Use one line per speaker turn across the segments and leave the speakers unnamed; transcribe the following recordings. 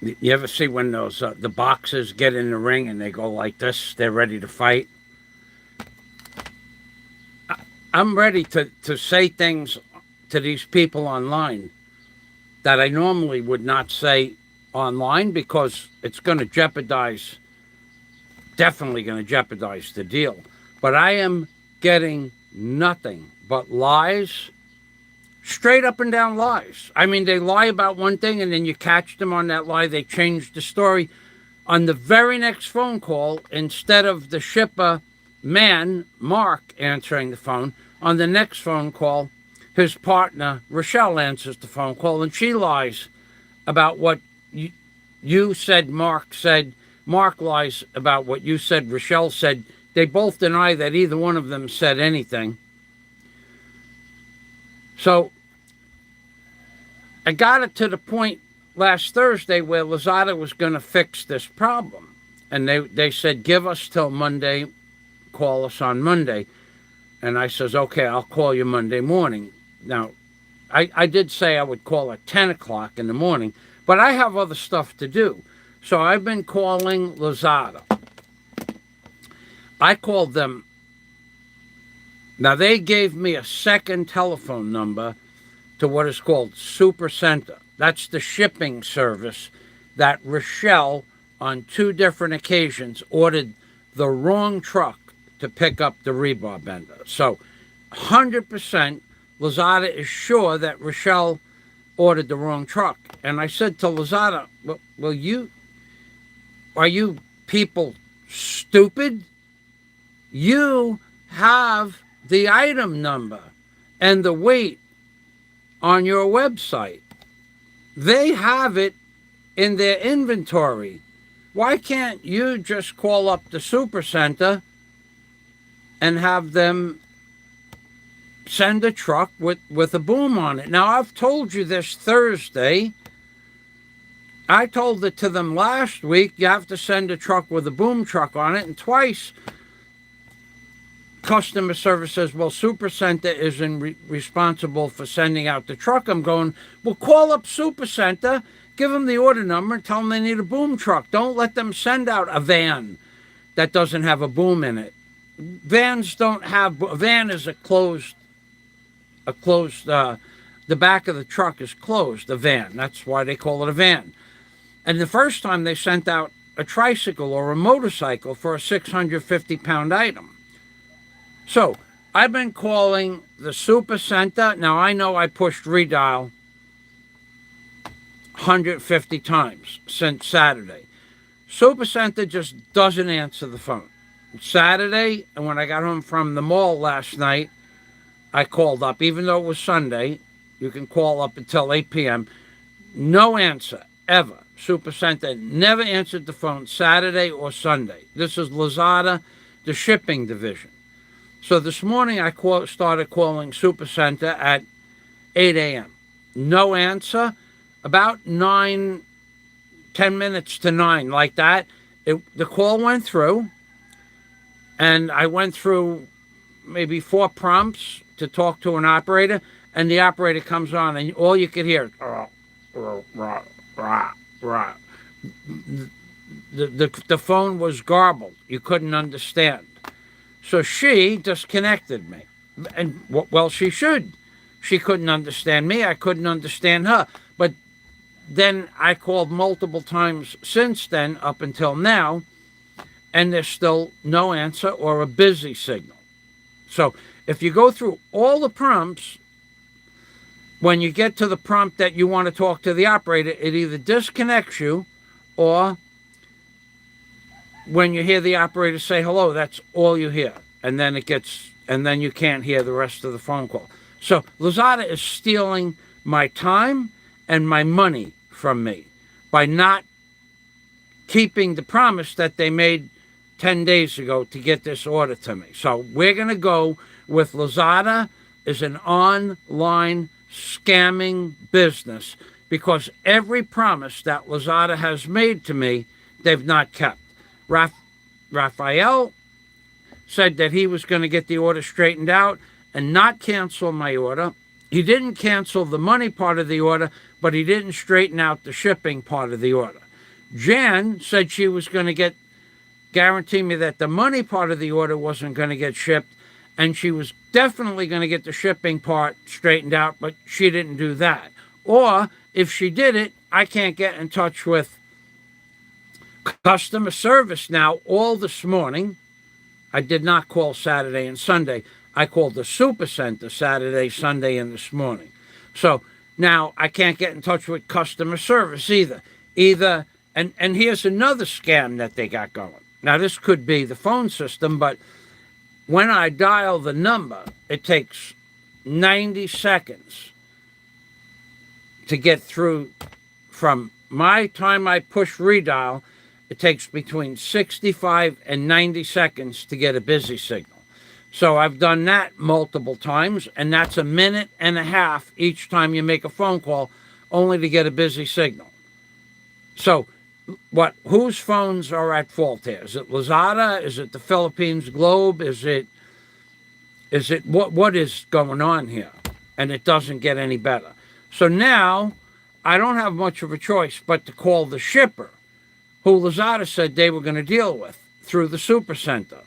You ever see when those the boxers get in the ring and they go like this? They're ready to fight. I'm ready to say things to these people online that I normally would not say online because it's going to jeopardize, definitely going to jeopardize the deal. But I am getting nothing but lies, straight up and down lies. I mean, they lie about one thing and then you catch them on that lie. They change the story. On the very next phone call, instead of the shipper man, Mark, answering the phone, on the next phone call, his partner, Rochelle, answers the phone call and she lies about what you said, Mark said. Mark lies about what you said, Rochelle said. They both deny that either one of them said anything. So I got it to the point last Thursday where Lazada was going to fix this problem. And they said, give us till Monday, call us on Monday. And I says, okay, I'll call you Monday morning. Now, I did say I would call at 10 o'clock in the morning, but I have other stuff to do. So I've been calling Lazada. I called them. Now, they gave me a second telephone number to what is called Super Center. That's the shipping service that Rochelle, on 2 different occasions, ordered the wrong truck to pick up the rebar bender. So 100% Lazada is sure that Rochelle ordered the wrong truck. And I said to Lazada, well, are you people stupid? You have the item number and the weight on your website. They have it in their inventory. Why can't you just call up the Super Center and have them send a truck with a boom on it? Now, I've told you this Thursday. I told it to them last week. You have to send a truck with a boom truck on it. And twice, customer service says, well, Super Center isn't responsible for sending out the truck. I'm going, well, call up Super Center, give them the order number, and tell them they need a boom truck. Don't let them send out a van that doesn't have a boom in it. Vans don't have, a van is the back of the truck is closed, a van. That's why they call it a van. And the first time they sent out a tricycle or a motorcycle for a 650-pound item. So I've been calling the Super Center. Now, I know I pushed redial 150 times since Saturday. Super Center just doesn't answer the phone. Saturday, and when I got home from the mall last night, I called up, even though it was Sunday. You can call up until 8 p.m. No answer, ever. Super Center never answered the phone Saturday or Sunday. This is Lazada, the shipping division. So this morning I started calling Super Center at 8 a.m. No answer. About 10 minutes to 9, like that, the call went through. And I went through maybe 4 prompts to talk to an operator, and the operator comes on, and all you could hear, the phone was garbled. You couldn't understand. So she disconnected me. And, well, she should. She couldn't understand me. I couldn't understand her. But then I called multiple times since then, up until now, and there's still no answer or a busy signal. So if you go through all the prompts, when you get to the prompt that you want to talk to the operator, it either disconnects you, or when you hear the operator say hello, that's all you hear. And then you can't hear the rest of the phone call. So Lazada is stealing my time and my money from me by not keeping the promise that they made 10 days ago to get this order to me. So we're going to go with Lazada is an online scamming business, because every promise that Lazada has made to me, they've not kept. Raphael said that he was going to get the order straightened out and not cancel my order. He didn't cancel the money part of the order, but he didn't straighten out the shipping part of the order. Jan said she was going to guarantee me that the money part of the order wasn't going to get shipped, and she was definitely going to get the shipping part straightened out, but she didn't do that. Or if she did it, I can't get in touch with customer service now. All this morning, I did not call Saturday and Sunday. I called the Super Center Saturday, Sunday, and this morning. So now I can't get in touch with customer service either. And here's another scam that they got going. Now, this could be the phone system, but when I dial the number, it takes 90 seconds to get through. From my time I push redial, it takes between 65 and 90 seconds to get a busy signal. So I've done that multiple times, and that's a minute and a half each time you make a phone call, only to get a busy signal. So whose phones are at fault here? Is it Lazada? Is it the Philippines Globe? Is it what is going on here? And it doesn't get any better. So now I don't have much of a choice but to call the shipper, who Lazada said they were going to deal with through the Super Center.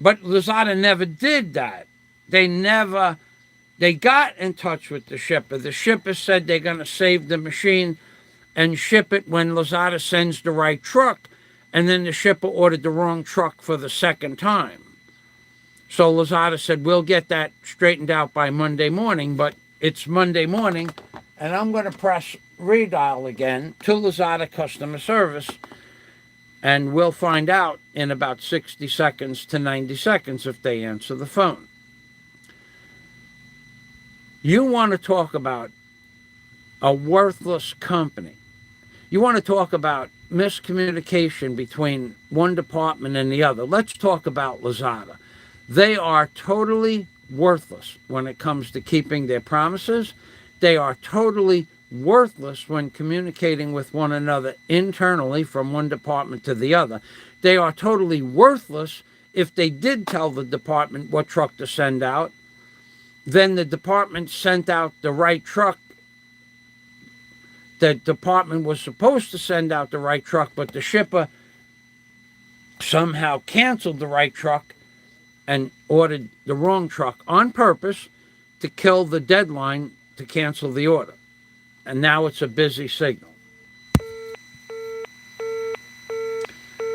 But Lazada never did that. They got in touch with the shipper. The shipper said they're going to save the machine and ship it when Lazada sends the right truck. And then the shipper ordered the wrong truck for the second time. So Lazada said, we'll get that straightened out by Monday morning. But it's Monday morning, and I'm going to press redial again to Lazada customer service, and we'll find out in about 60 seconds to 90 seconds if they answer the phone. You want to talk about a worthless company. You want to talk about miscommunication between one department and the other. Let's talk about Lazada. They are totally worthless when it comes to keeping their promises. They are totally worthless when communicating with one another internally from one department to the other. They are totally worthless if they did tell the department what truck to send out. Then the department sent out the right truck. The department was supposed to send out the right truck, but the shipper somehow canceled the right truck and ordered the wrong truck on purpose to kill the deadline to cancel the order. And now it's a busy signal.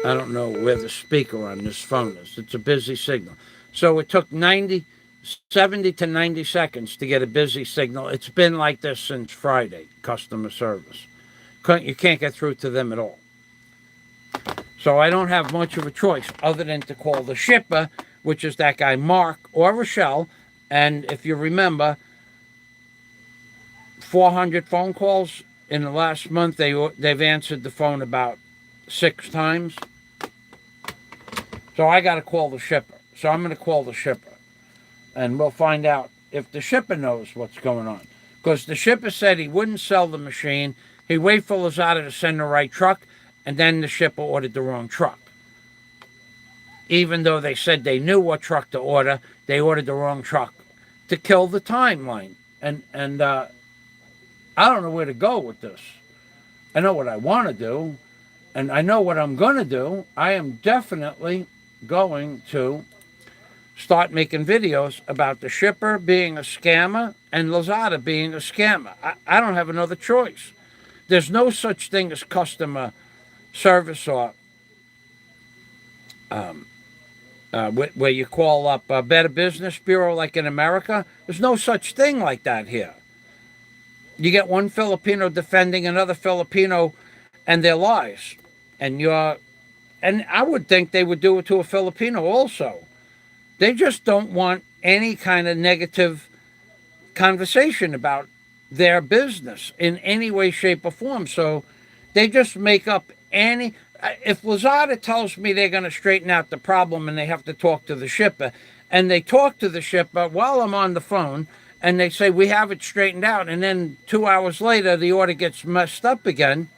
I don't know where the speaker on this phone is. It's a busy signal. So it took 70 to 90 seconds to get a busy signal. It's been like this since Friday, customer service. You can't get through to them at all. So I don't have much of a choice other than to call the shipper, which is that guy Mark or Rochelle. And if you remember, 400 phone calls in the last month. They've answered the phone about 6 times. So I got to call the shipper. So I'm going to call the shipper, and we'll find out if the shipper knows what's going on. Because the shipper said he wouldn't sell the machine. He'd wait for Lazada to send the right truck, and then the shipper ordered the wrong truck. Even though they said they knew what truck to order, they ordered the wrong truck to kill the timeline. And I don't know where to go with this. I know what I want to do, and I know what I'm going to do. I am definitely going to start making videos about the shipper being a scammer and Lazada being a scammer. I don't have another choice. There's no such thing as customer service or where you call up a Better Business Bureau like in America. There's no such thing like that here. You get one Filipino defending another Filipino and their lies. And I would think they would do it to a Filipino also. They just don't want any kind of negative conversation about their business in any way, shape, or form. So they just make up any... If Lazada tells me they're going to straighten out the problem and they have to talk to the shipper, and they talk to the shipper while I'm on the phone, and they say, we have it straightened out, and then 2 hours later, the order gets messed up again.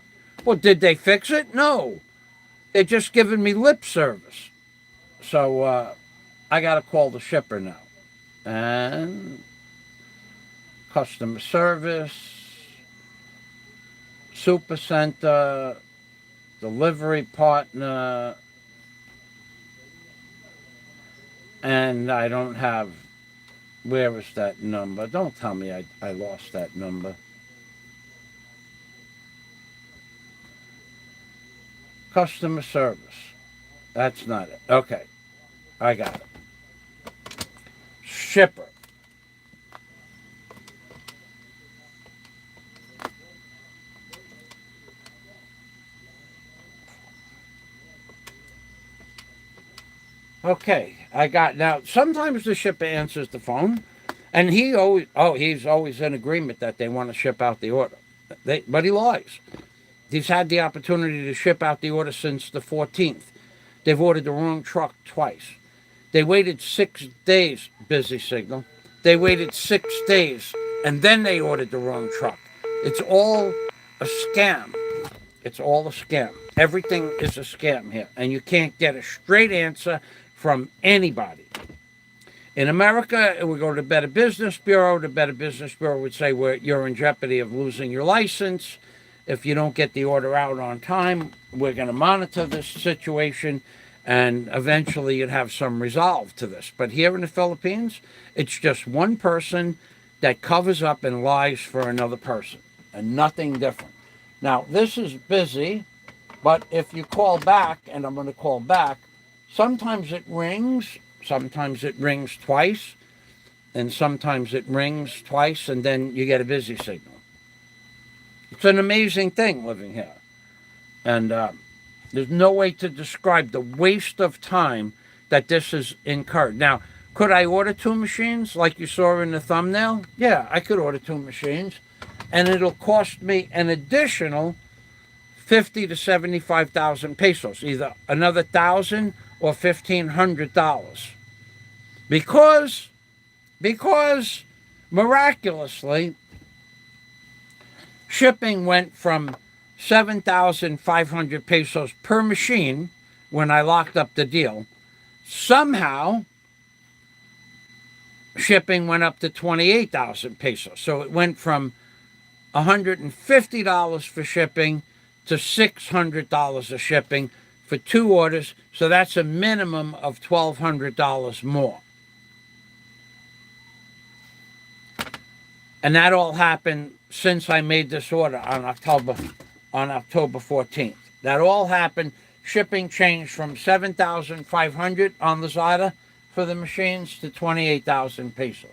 Well, did they fix it? No. They're just giving me lip service. So I got to call the shipper now. And customer service, Super Center, delivery partner, and I don't have, where is that number? Don't tell me I lost that number. Customer service. That's not it. Okay, I got it. Shipper. Okay, I got, now sometimes the shipper answers the phone, and he's always in agreement that they want to ship out the order. But he lies. He's had the opportunity to ship out the order since the 14th. They've ordered the wrong truck twice. They waited 6 days, busy signal. They waited 6 days, and then they ordered the wrong truck. It's all a scam. It's all a scam. Everything is a scam here, and you can't get a straight answer from anybody. In America, we go to the Better Business Bureau. The Better Business Bureau would say you're in jeopardy of losing your license. If you don't get the order out on time, we're going to monitor this situation, and eventually you'd have some resolve to this. But here in the Philippines, it's just one person that covers up and lies for another person, and nothing different. Now, this is busy, but if you call back, and I'm going to call back, sometimes it rings twice, and sometimes it rings twice, and then you get a busy signal. It's an amazing thing living here. And there's no way to describe the waste of time that this has incurred. Now, could I order 2 machines like you saw in the thumbnail? Yeah, I could order 2 machines. And it'll cost me an additional 50 to 75,000 pesos, either another 1,000 or $1,500. Because miraculously, shipping went from 7,500 pesos per machine when I locked up the deal. Somehow, shipping went up to 28,000 pesos. So it went from $150 for shipping to $600 of shipping for 2 orders. So that's a minimum of $1,200 more. And that all happened since I made this order on October 14th. That all happened. Shipping changed from 7,500 on Lazada for the machines to 28,000 pesos.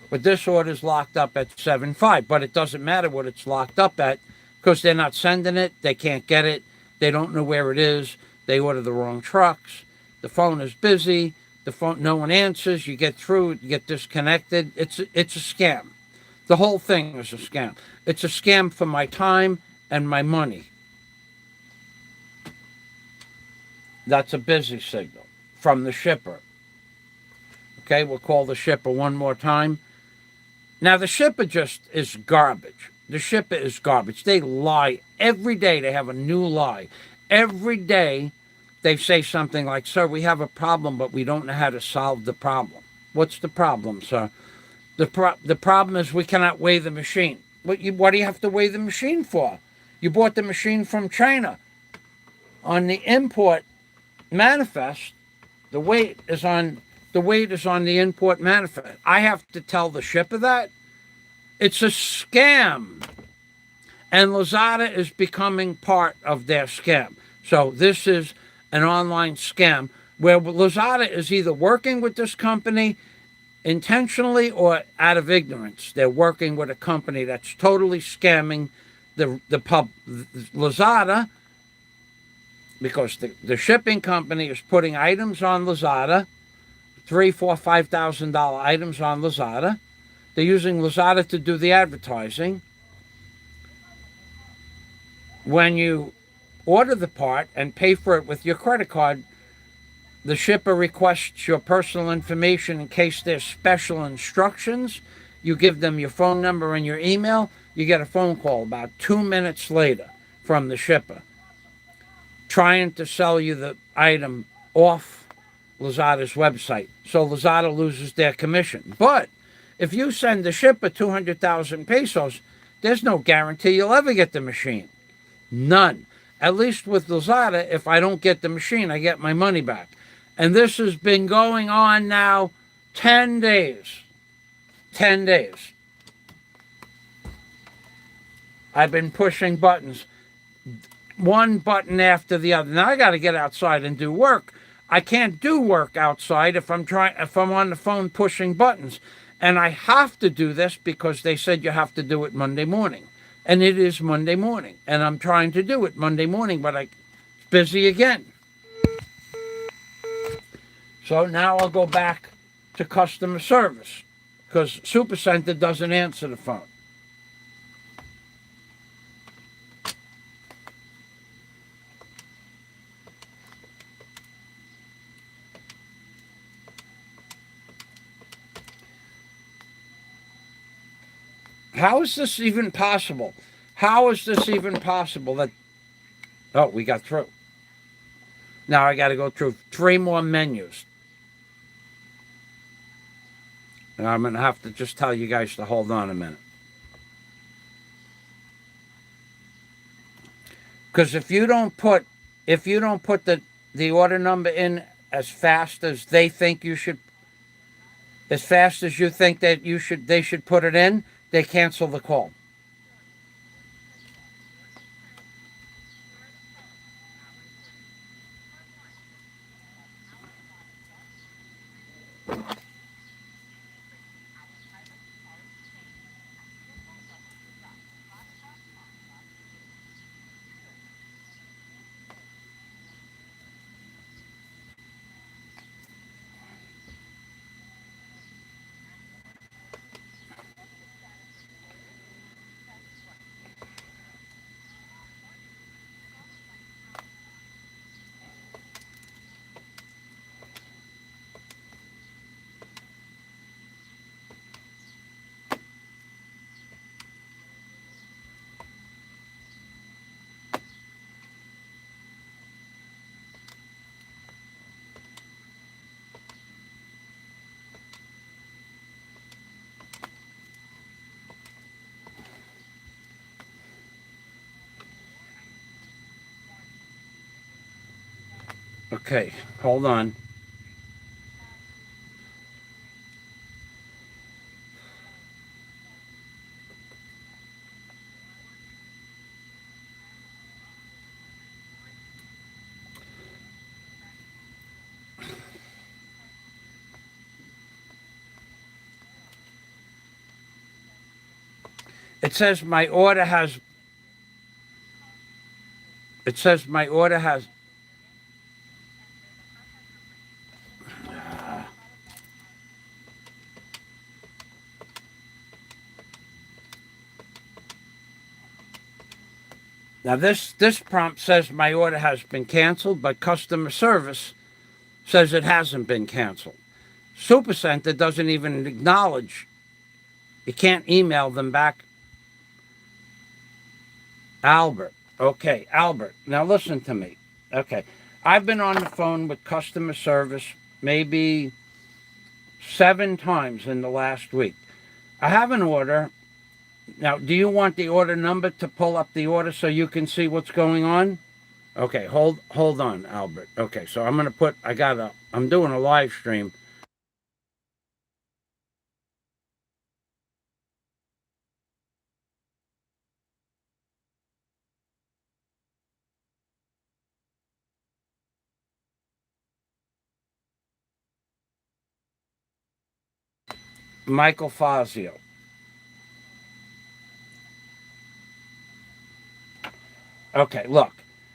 But this order is locked up at 7.5. But it doesn't matter what it's locked up at because they're not sending it. They can't get it. They don't know where it is. They order the wrong trucks. The phone is busy. The phone, no one answers. You get through. You get disconnected. It's a scam. The whole thing is a scam. It's a scam for my time and my money. That's a busy signal from the shipper. Okay, we'll call the shipper one more time. Now, the shipper just is garbage. The shipper is garbage. They lie every day. They have a new lie. Every day they say something like, "Sir, we have a problem, but we don't know how to solve the problem." What's the problem, sir? The problem is we cannot weigh the machine. What do you have to weigh the machine for? You bought the machine from China. On the import manifest, the weight is on the import manifest. I have to tell the shipper that? It's a scam. And Lazada is becoming part of their scam. So this is an online scam where Lazada is either working with this company intentionally or out of ignorance. They're working with a company that's totally scamming the Lazada, because the shipping company is putting items on Lazada, $3,000, $4,000, $5,000 items on Lazada. They're using Lazada to do the advertising. When you order the part and pay for it with your credit card, the shipper requests your personal information in case there's special instructions. You give them your phone number and your email. You get a phone call about 2 minutes later from the shipper trying to sell you the item off Lazada's website. So Lazada loses their commission. But if you send the shipper 200,000 pesos, there's no guarantee you'll ever get the machine. None. At least with Lazada, if I don't get the machine, I get my money back. And this has been going on now 10 days. 10 days. I've been pushing buttons, one button after the other. Now I got to get outside and do work. I can't do work outside if I'm on the phone pushing buttons. And I have to do this because they said you have to do it Monday morning. And it is Monday morning. And I'm trying to do it Monday morning, but I'm busy again. So now I'll go back to customer service because Supercenter doesn't answer the phone. How is this even possible? How is this even possible that... Oh, we got through. Now I got to go through 3 more menus. And I'm going to have to just tell you guys to hold on a minute. Because if you don't put the order number in as fast as they think you should, as fast as you think that they should put it in, they cancel the call. Okay, hold on. It says my order has. It says my order has. Now this prompt says my order has been canceled, but customer service says it hasn't been canceled. Supercenter doesn't even acknowledge. You can't email them back. Albert. Okay, Albert. Now listen to me. Okay. I've been on the phone with customer service maybe 7 times in the last week. I have an order. Now, do you want the order number to pull up the order so you can see what's going on? Okay, hold on, Albert. Okay, so I'm going to put, I'm doing a live stream. Michael FAZIO. Okay, look,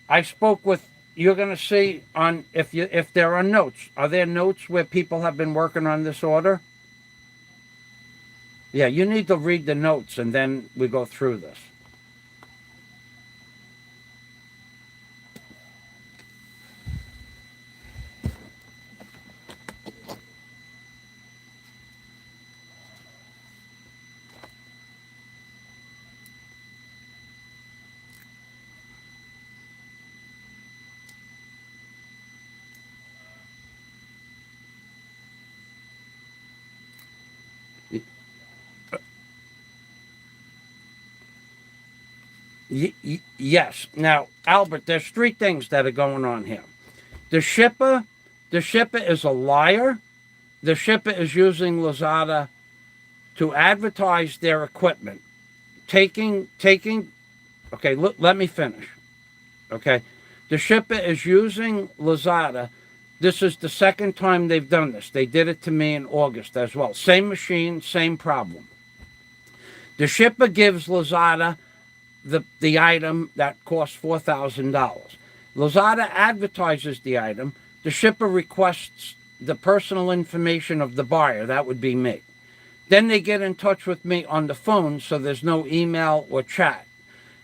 I spoke with. You're going to see on if there are notes. Are there notes where people have been working on this order? Yeah, you need to read the notes and then we go through this. Yes. Now, Albert, there's three things that are going on here. The shipper, the shipper is a liar. The shipper is using Lazada to advertise their equipment. Taking. Okay, look, let me finish. Okay, the shipper is using Lazada. This is the second time they've done this. They did it to me in August as well. Same machine, same problem. The shipper gives Lazada the item that costs $4,000. Lazada advertises the item. The shipper requests the personal information of the buyer. That would be me. Then they get in touch with me on the phone, so there's no email or chat.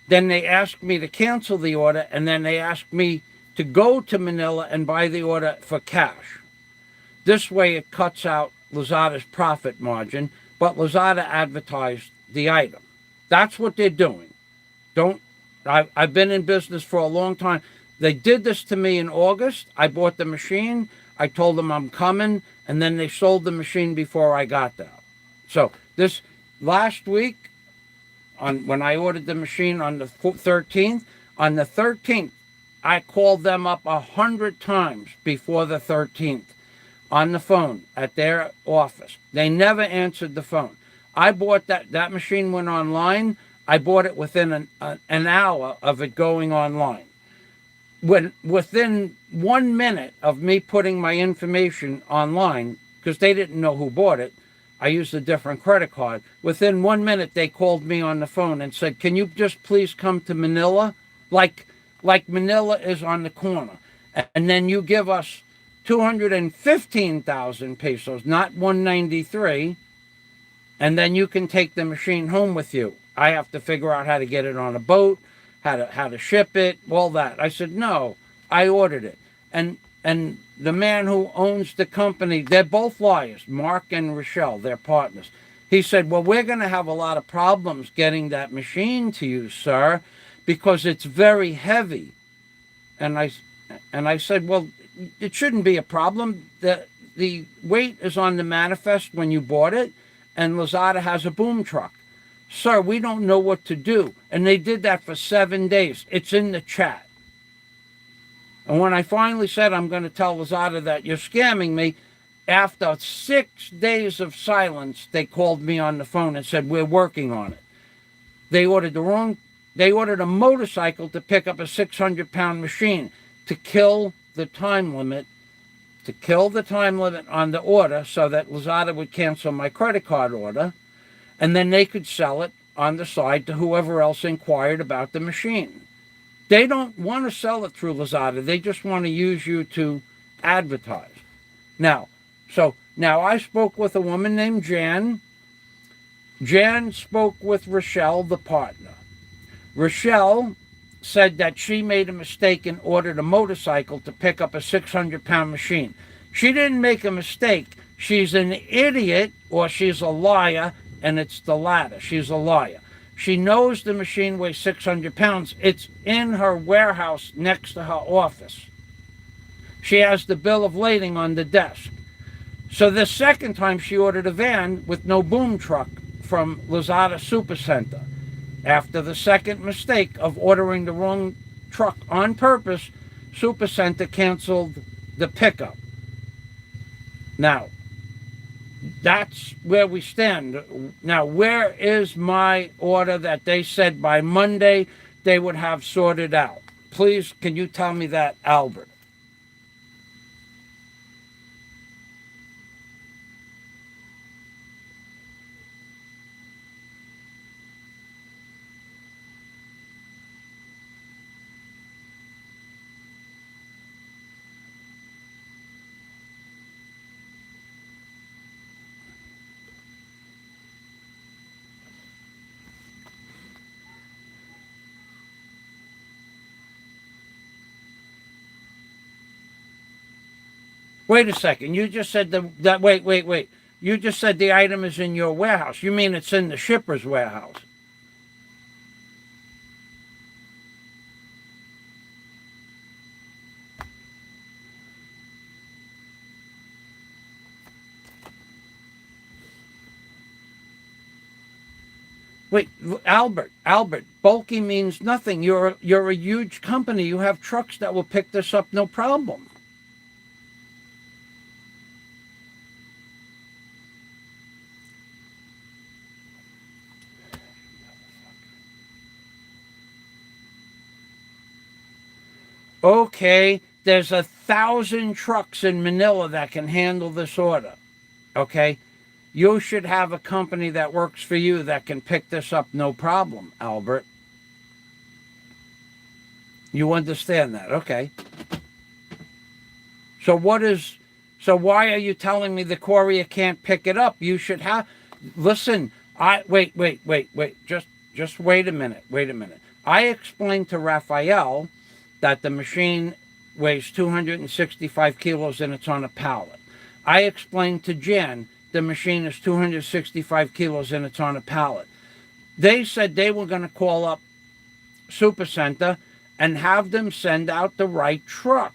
Then they ask me to cancel the order, and then they ask me to go to Manila and buy the order for cash. This way it cuts out Lazada's profit margin, but Lazada advertised the item. That's what they're doing. I've been in business for a long time. They did this to me in August. I bought the machine. I told them I'm coming, and then they sold the machine before I got there. So this last week, when I ordered the machine on the 13th, I called them up 100 times before the 13th on the phone at their office. They never answered the phone. I bought that machine went online. I bought it within an hour of it going online. Within 1 minute of me putting my information online, because they didn't know who bought it, I used a different credit card. Within 1 minute, they called me on the phone and said, "Can you just please come to Manila? Like Manila is on the corner. And then you give us 215,000 pesos, not 193, and then you can take the machine home with you. I have to figure out how to get it on a boat, how to ship it, all that." I said, "No, I ordered it." And the man who owns the company, they're both liars, Mark and Rochelle, they're partners. He said, "Well, we're going to have a lot of problems getting that machine to you, sir, because it's very heavy." And I said, "Well, it shouldn't be a problem. The weight is on the manifest when you bought it, and Lazada has a boom truck. Sir, we don't know what to do." And they did that for 7 days. It's in the chat. And when I finally said, "I'm going to tell Lazada that you're scamming me," after 6 days of silence, they called me on the phone and said, "We're working on it." They ordered a motorcycle to pick up a 600-pound machine to kill the time limit on the order so that Lazada would cancel my credit card order, and then they could sell it on the side to whoever else inquired about the machine. They don't want to sell it through Lazada. They just want to use you to advertise. Now I spoke with a woman named Jan. Jan spoke with Rochelle, the partner. Rochelle said that she made a mistake and ordered a motorcycle to pick up a 600-pound machine. She didn't make a mistake. She's an idiot, or she's a liar, and it's the latter. She's a liar. She knows the machine weighs 600 pounds. It's in her warehouse next to her office. She has the bill of lading on the desk. So the second time she ordered a van with no boom truck from Lazada Supercenter. After the second mistake of ordering the wrong truck on purpose, Supercenter canceled the pickup. Now, that's where we stand. Now, where is my order that they said by Monday they would have sorted out? Please, can you tell me that, Albert? Wait a second. You just said wait. You just said the item is in your warehouse. You mean it's in the shipper's warehouse? Wait, Albert, bulky means nothing. You're a huge company. You have trucks that will pick this up, no problem. Okay, there's 1,000 trucks in Manila that can handle this order. Okay, you should have a company that works for you that can pick this up, no problem, Albert. You understand that? Okay. So what is? So why are you telling me the courier can't pick it up? You should have. Listen, I wait. Just wait a minute. Wait a minute. I explained to Raphael that the machine weighs 265 kilos and it's on a pallet. I explained to Jan the machine is 265 kilos and it's on a pallet. They said they were going to call up Supercenter and have them send out the right truck.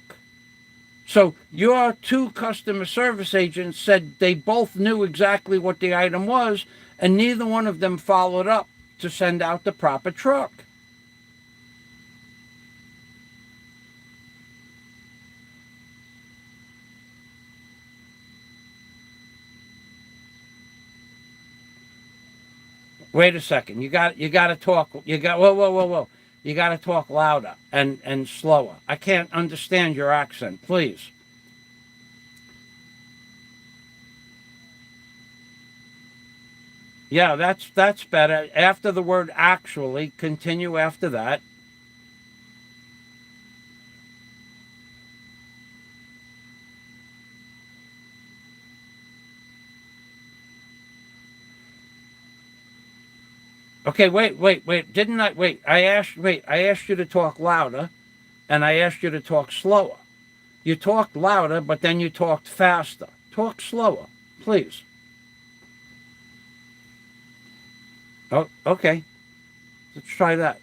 So your two customer service agents said they both knew exactly what the item was, and neither one of them followed up to send out the proper truck. Wait a second. You got to talk. Whoa. You got to talk louder and slower. I can't understand your accent, please. Yeah, that's better. After the word actually, continue after that. Okay, wait. Didn't I wait? I asked you to talk louder and I asked you to talk slower. You talked louder, but then you talked faster. Talk slower, please. Oh, okay. Let's try that.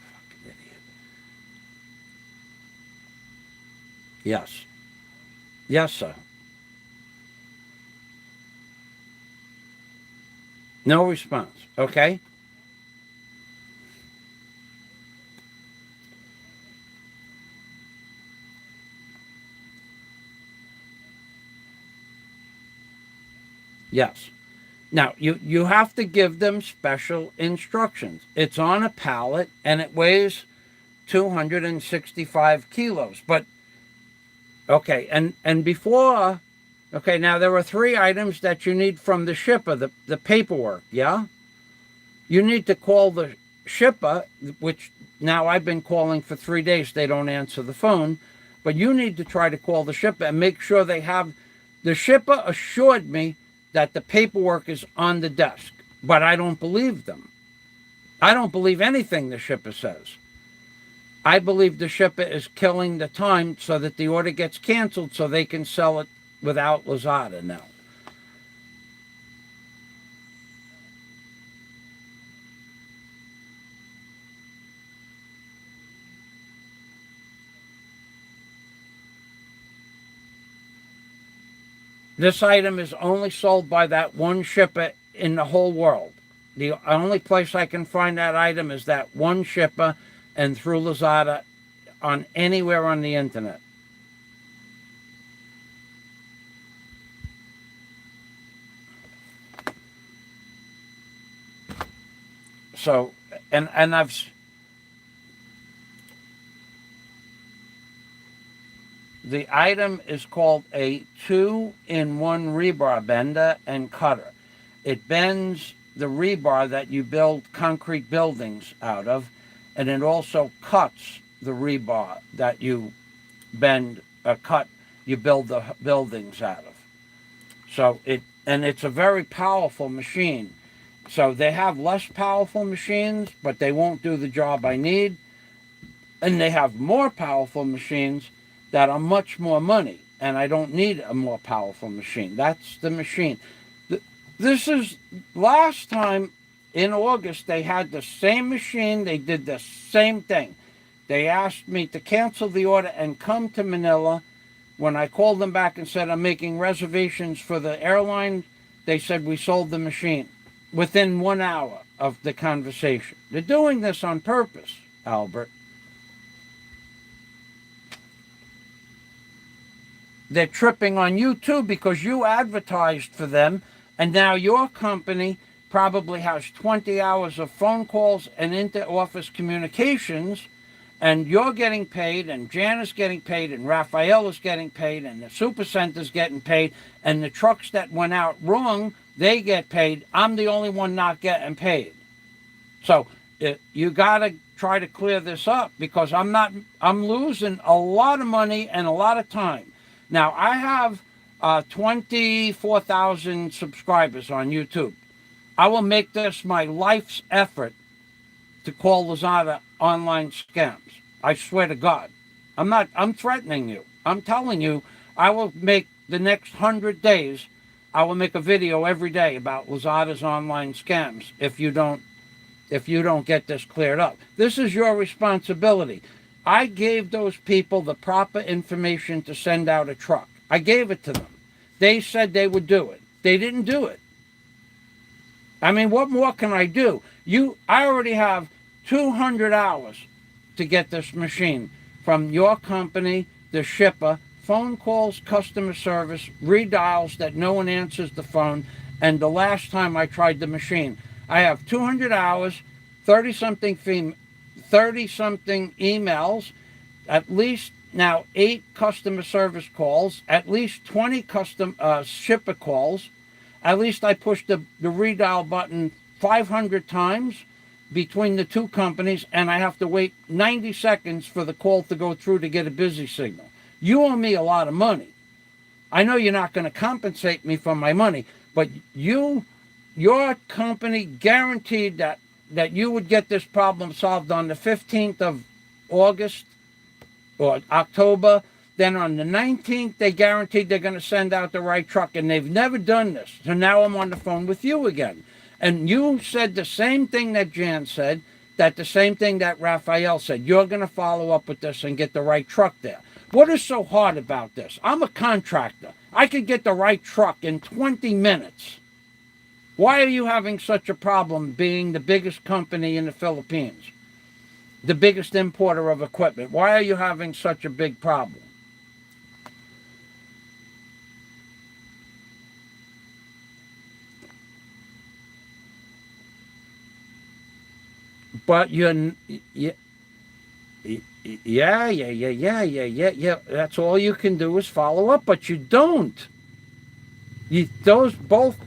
Fucking idiot. Yes. Yes, sir. No response. Okay? Yes. Now, you have to give them special instructions. It's on a pallet and it weighs 265 kilos. But, okay, and before, okay, now there are three items that you need from the shipper, the paperwork, yeah? You need to call the shipper, which now I've been calling for 3 days. They don't answer the phone. But you need to try to call the shipper and make sure they have. The shipper assured me that the paperwork is on the desk, but I don't believe them. I don't believe anything the shipper says. I believe the shipper is killing the time so that the order gets canceled so they can sell it without Lazada now. This item is only sold by that one shipper in the whole world. The only place I can find that item is that one shipper and through Lazada on anywhere on the internet. So, and I've the item is called a two-in-one rebar bender and cutter. It bends the rebar that you build concrete buildings out of, and it also cuts the rebar that you you build the buildings out of. So it's a very powerful machine. So they have less powerful machines, but they won't do the job I need. And they have more powerful machines that are much more money. And I don't need a more powerful machine. That's the machine. This is last time in August, they had the same machine. They did the same thing. They asked me to cancel the order and come to Manila. When I called them back and said I'm making reservations for the airline, they said we sold the machine within 1 hour of the conversation. They're doing this on purpose, Albert. They're tripping on you too because you advertised for them, and now your company probably has 20 hours of phone calls and inter-office communications, and you're getting paid, and Jan is getting paid, and Raphael is getting paid, and the Supercenter's getting paid, and the trucks that went out wrong, they get paid. I'm the only one not getting paid. So you got to try to clear this up because I'm losing a lot of money and a lot of time. Now, I have 24,000 subscribers on YouTube. I will make this my life's effort to call Lazada online scams. I swear to God. I'm threatening you. I'm telling you, I will make the next 100 days, I will make a video every day about Lazada's online scams if you don't get this cleared up. This is your responsibility. I gave those people the proper information to send out a truck. I gave it to them. They said they would do it. They didn't do it. I mean, what more can I do? I already have 200 hours to get this machine from your company, the shipper, phone calls, customer service, redials that no one answers the phone, and the last time I tried the machine. I have 200 hours, 30-something emails, at least now 8 customer service calls, at least 20 shipper calls. At least I pushed the redial button 500 times between the two companies, and I have to wait 90 seconds for the call to go through to get a busy signal. You owe me a lot of money. I know you're not going to compensate me for my money, but your company guaranteed that you would get this problem solved on the 15th of August or October. Then on the 19th, they guaranteed they're going to send out the right truck, and they've never done this. So now I'm on the phone with you again. And you said the same thing that Jan said, the same thing that Raphael said. You're going to follow up with this and get the right truck there. What is so hard about this? I'm a contractor. I could get the right truck in 20 minutes. Why are you having such a problem being the biggest company in the Philippines? The biggest importer of equipment? Why are you having such a big problem? But yeah. That's all you can do is follow up, but you don't. Those both.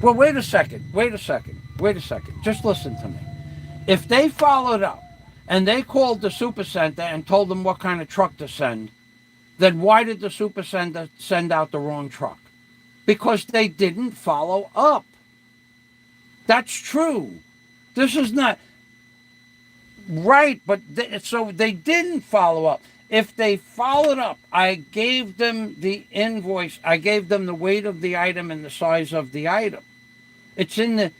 Well, wait a second. Just listen to me. If they followed up and they called the Supercenter and told them what kind of truck to send, then why did the Supercenter send out the wrong truck? Because they didn't follow up. That's true. This is not right, but so they didn't follow up. If they followed up, I gave them the invoice. I gave them the weight of the item and the size of the item. It's in the.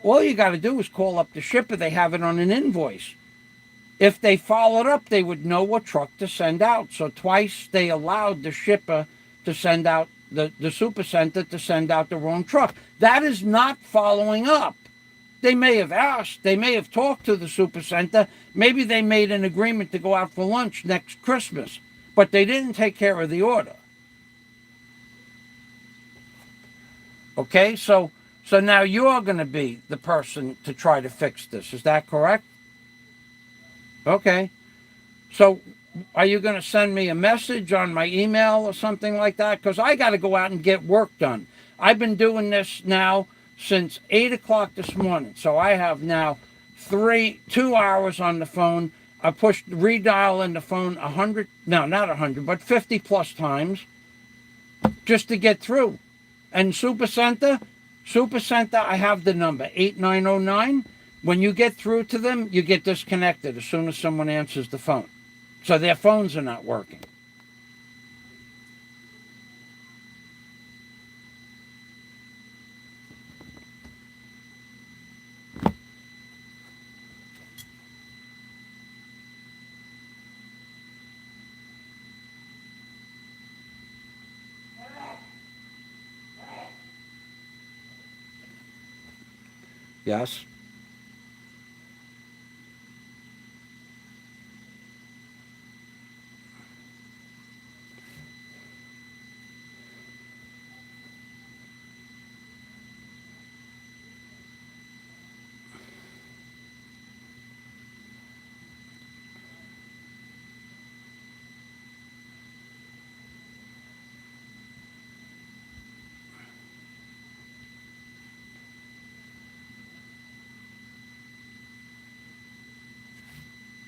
All you got to do is call up the shipper. They have it on an invoice. If they followed up, they would know what truck to send out. So twice they allowed the shipper to send out, the Supercenter to send out the wrong truck. That is not following up. They may have asked, they may have talked to the Supercenter, maybe they made an agreement to go out for lunch next Christmas, but they didn't take care of the order. Okay, so now you're going to be the person to try to fix this. Is that correct? Okay. So are you going to send me a message on my email or something like that? Because I got to go out and get work done. I've been doing this now since 8 o'clock this morning. So I have now 2 hours on the phone. I pushed redial in the phone 100, no, not 100, but 50 plus times just to get through. And Supercenter, I have the number, 8909. When you get through to them, you get disconnected as soon as someone answers the phone. So their phones are not working. Yes.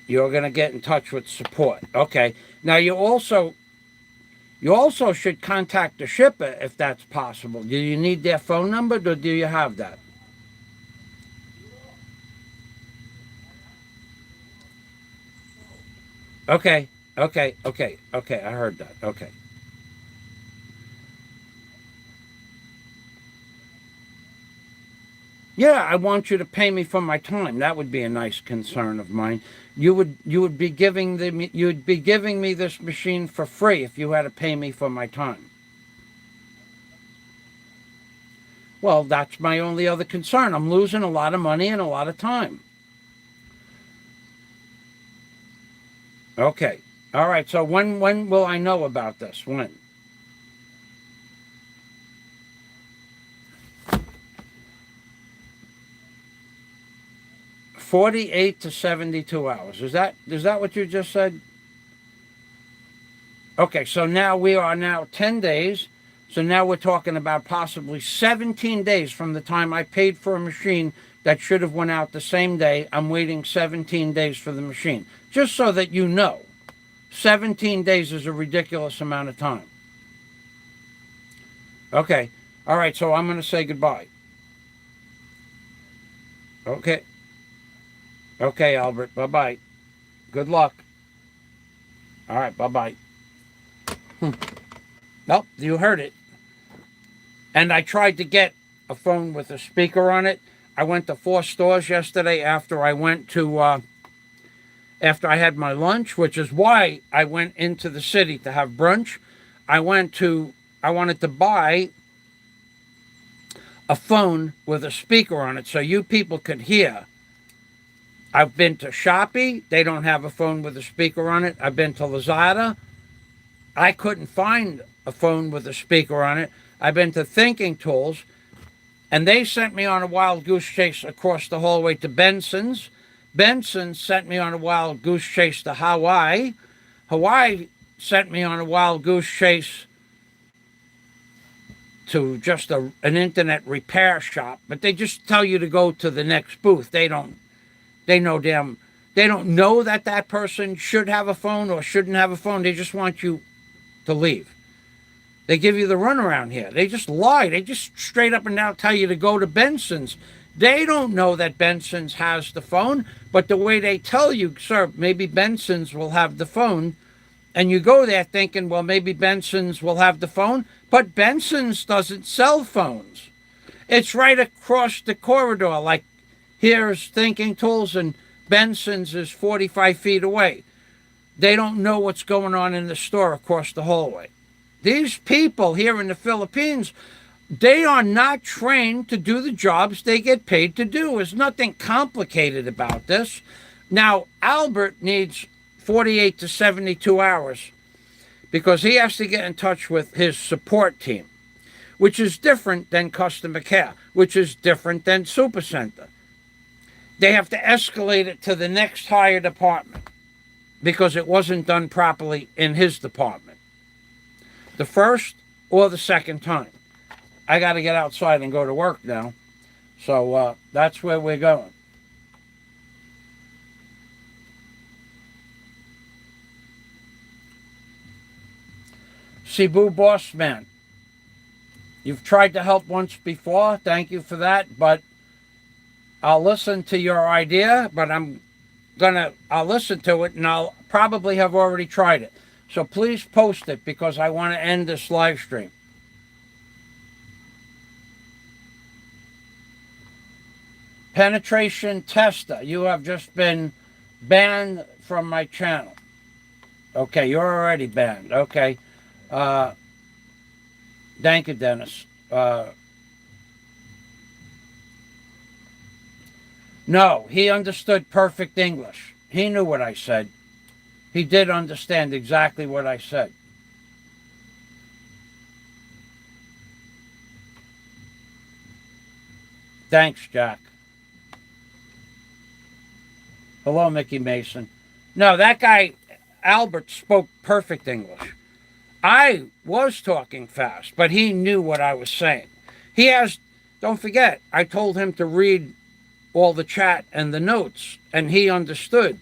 You're going to get in touch with support. Okay. Now you also should contact the shipper if that's possible. Do you need their phone number or do you have that? Okay. Okay. Okay. Okay. I heard that. Okay. Yeah, I want you to pay me for my time. That would be a nice concern of mine. You would be giving me this machine for free if you had to pay me for my time. Well, that's my only other concern. I'm losing a lot of money and a lot of time. Okay. All right. So when will I know about this? When? 48 to 72 hours. Is that what you just said? Okay, so now we are now 10 days. So now we're talking about possibly 17 days from the time I paid for a machine that should have went out the same day. I'm waiting 17 days for the machine. Just so that you know, 17 days is a ridiculous amount of time. Okay. All right, so I'm going to say goodbye. Okay. Okay, Albert. Bye-bye. Good luck. All right, bye-bye. Well, you heard it. And I tried to get a phone with a speaker on it. I went to 4 stores yesterday after I had my lunch, which is why I went into the city to have brunch. I wanted to buy a phone with a speaker on it so you people could hear. I've been to Shopee. They don't have a phone with a speaker on it. I've been to Lazada. I couldn't find a phone with a speaker on it. I've been to Thinking Tools, and they sent me on a wild goose chase across the hallway to Benson's. Benson sent me on a wild goose chase to Hawaii. Hawaii sent me on a wild goose chase to just an internet repair shop, but they just tell you to go to the next booth. They don't know that person should have a phone or shouldn't have a phone. They just want you to leave. They give you the runaround here. They just lie. They just straight up and down tell you to go to Benson's. They don't know that Benson's has the phone, but the way they tell you, sir, maybe Benson's will have the phone, and you go there thinking, well, maybe Benson's will have the phone, but Benson's doesn't sell phones. It's right across the corridor. Like, here's Thinking Tools, and Benson's is 45 feet away. They don't know what's going on in the store across the hallway. These people here in the Philippines, they are not trained to do the jobs they get paid to do. There's nothing complicated about this. Now, Albert needs 48 to 72 hours because he has to get in touch with his support team, which is different than customer care, which is different than Supercenter. They have to escalate it to the next higher department because it wasn't done properly in his department. The first or the second time. I got to get outside and go to work now. So that's where we're going. Cebu Boss Man, you've tried to help once before. Thank you for that. But I'll listen to your idea, but I'll listen to it and I'll probably have already tried it. So please post it because I want to end this live stream. Penetration Tester, you have just been banned from my channel. Okay, you're already banned. Okay. Thank you, Dennis. No, he understood perfect English. He knew what I said. He did understand exactly what I said. Thanks, Jack. Hello, Mickey Mason. No, that guy, Albert, spoke perfect English. I was talking fast, but he knew what I was saying. He has, don't forget, I told him to read all the chat and the notes, and he understood.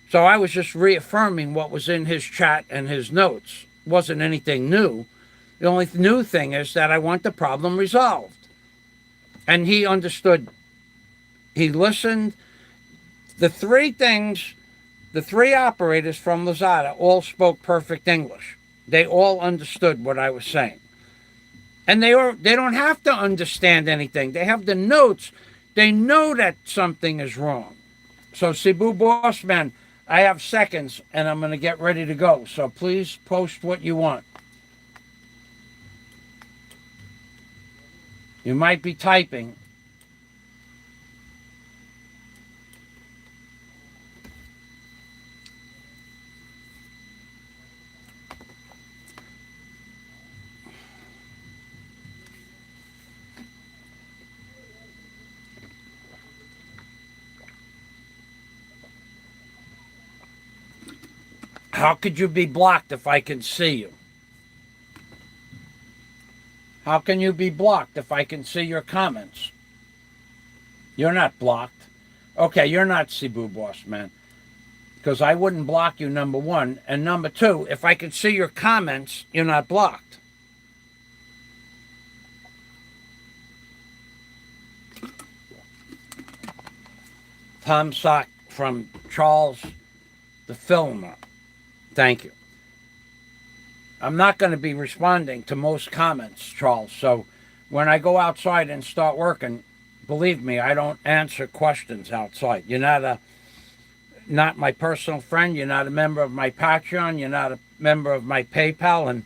So I was just reaffirming what was in his chat and his notes. It wasn't anything new. The only new thing is that I want the problem resolved. And he understood. He listened. The three things, the three operators from Lazada all spoke perfect English. They all understood what I was saying. And they don't have to understand anything. They have the notes. They know that something is wrong. So Cebu Bossman, I have seconds and I'm going to get ready to go. So please post what you want. You might be typing. How could you be blocked if I can see you? How can you be blocked if I can see your comments? You're not blocked. Okay, you're not Cebu Boss, man. Because I wouldn't block you, number one. And number two, if I can see your comments, you're not blocked. Tom Sock from Charles the Filmer. Thank you. I'm not going to be responding to most comments, Charles. So when I go outside and start working, believe me, I don't answer questions outside. You're not my personal friend. You're not a member of my Patreon. You're not a member of my PayPal. And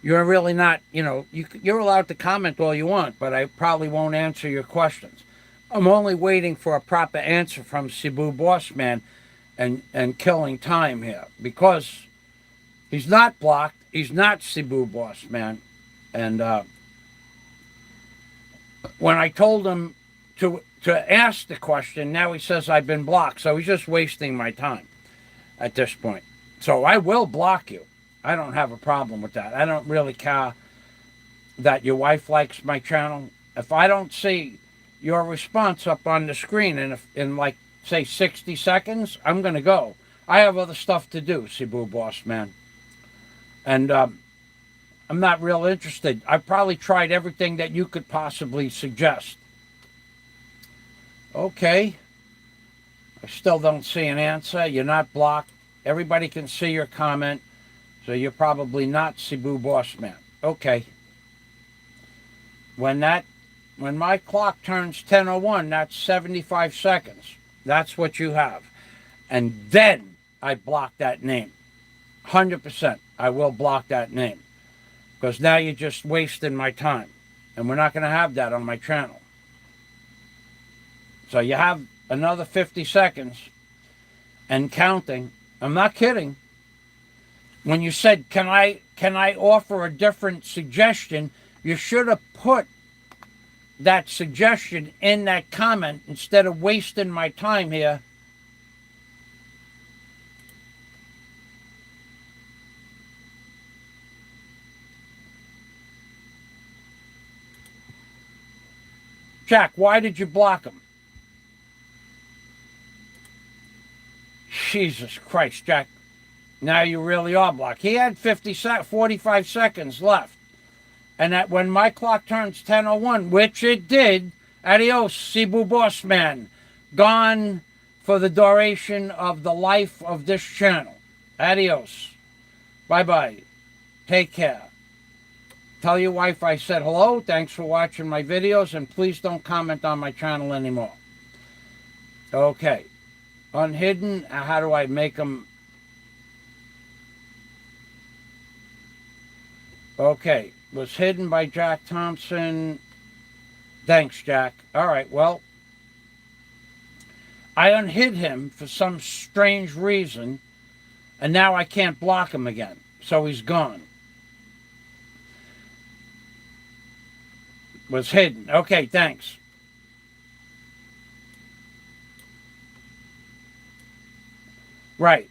you're really not, you're allowed to comment all you want, but I probably won't answer your questions. I'm only waiting for a proper answer from Cebu Bossman and killing time here because he's not blocked. He's not Cebu Bossman. And when I told him to ask the question, now he says I've been blocked. So he's just wasting my time at this point. So I will block you. I don't have a problem with that. I don't really care that your wife likes my channel. If I don't see your response up on the screen in like, say, 60 seconds, I'm going to go. I have other stuff to do, Cebu Bossman. And I'm not real interested. I've probably tried everything that you could possibly suggest. Okay. I still don't see an answer. You're not blocked. Everybody can see your comment. So you're probably not Cebu Bossman. Okay. When my clock turns 10:01, that's 75 seconds. That's what you have. And then I block that name. 100%. I will block that name. Because now you're just wasting my time. And we're not going to have that on my channel. So you have another 50 seconds and counting. I'm not kidding. When you said, can I offer a different suggestion, you should have put that suggestion in that comment instead of wasting my time here. Jack, why did you block him? Jesus Christ, Jack. Now you really are blocked. He had 45 seconds left. And that when my clock turns 10:01, which it did, adios, Cebu Bossman. Gone for the duration of the life of this channel. Adios. Bye-bye. Take care. Tell your wife I said hello. Thanks for watching my videos. And please don't comment on my channel anymore. Okay. Unhidden. How do I make them? Okay. Was hidden by Jack Thompson. Thanks, Jack. All right. Well, I unhid him for some strange reason, and now I can't block him again. So he's gone. Was hidden. Okay, thanks. Right.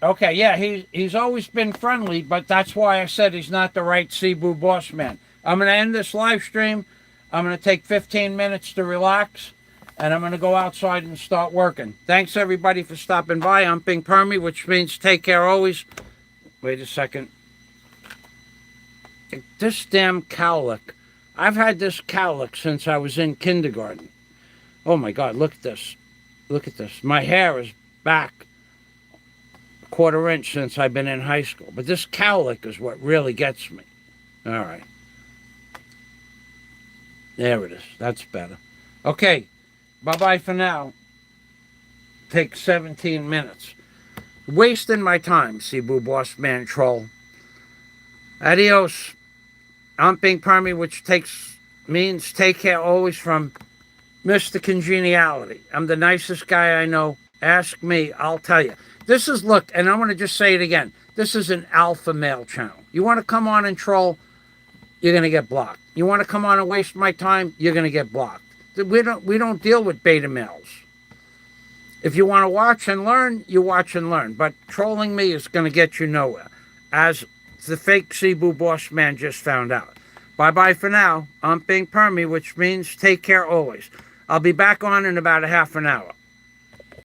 Okay, yeah, he's always been friendly, but that's why I said he's not the right Cebu boss man. I'm going to end this live stream. I'm going to take 15 minutes to relax, and I'm going to go outside and start working. Thanks, everybody, for stopping by. I'm Ping Permy, which means take care always. Wait a second. This damn cowlick. I've had this cowlick since I was in kindergarten. Oh, my God, look at this. Look at this. My hair is back a quarter inch since I've been in high school. But this cowlick is what really gets me. All right. There it is. That's better. Okay. Bye-bye for now. Take 17 minutes. Wasting my time, Cebu boss man troll. Adios. I'm Ping Permy, which means take care always from Mr. Congeniality. I'm the nicest guy I know. Ask me, I'll tell you. This is, look, and I want to just say it again. This is an alpha male channel. You want to come on and troll, you're going to get blocked. You want to come on and waste my time, you're going to get blocked. We don't deal with beta males. If you want to watch and learn, you watch and learn. But trolling me is going to get you nowhere, as the fake Cebu boss man just found out. Bye-bye for now. I'm Ping Permy, which means take care always. I'll be back on in about a half an hour.